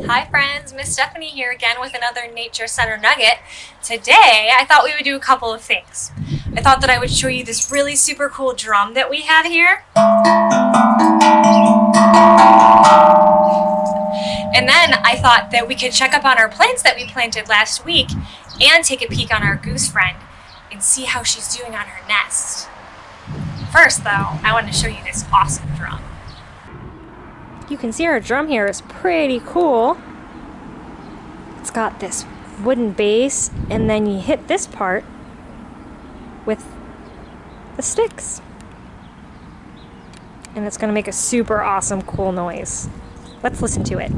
Hi friends, Miss Stephanie here again with another Nature Center Nugget. Today I thought we would do a couple of things. I thought that I would show you this really super cool drum that we have here. And then I thought that we could check up on our plants that we planted last week and take a peek on our goose friend and see how she's doing on her nest. First though, I want to show you this awesome drum. You can see our drum here is pretty cool. It's got this wooden base, and then you hit this part with the sticks. And it's going to make a super awesome, cool noise. Let's listen to it.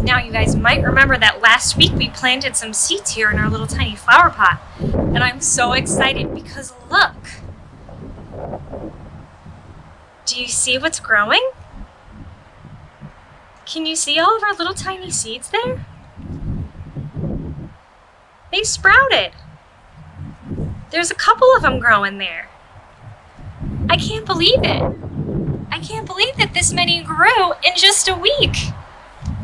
Now you guys might remember that last week we planted some seeds here in our little tiny flower pot. And I'm so excited because look! Do you see what's growing? Can you see all of our little tiny seeds there? They sprouted. There's a couple of them growing there. I can't believe it. I can't believe that this many grew in just a week.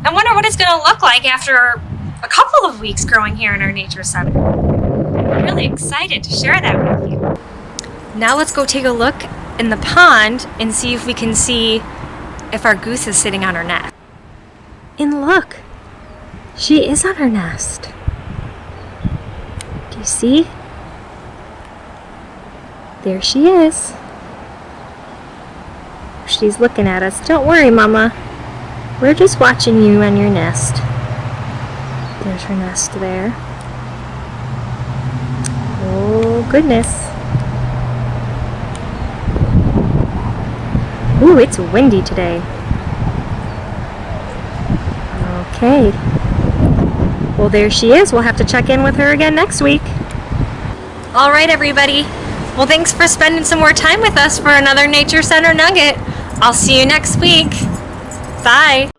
I wonder what it's going to look like after a couple of weeks growing here in our nature center. I'm really excited to share that with you. Now let's go take a look in the pond and see if we can see if our goose is sitting on her nest. And look, she is on her nest. Do you see? There she is. She's looking at us. Don't worry, Mama. We're just watching you on your nest. There's her nest there. Oh, goodness. Ooh, it's windy today. Okay. Well, there she is. We'll have to check in with her again next week. All right, everybody. Well, thanks for spending some more time with us for another Nature Center Nugget. I'll see you next week. Bye.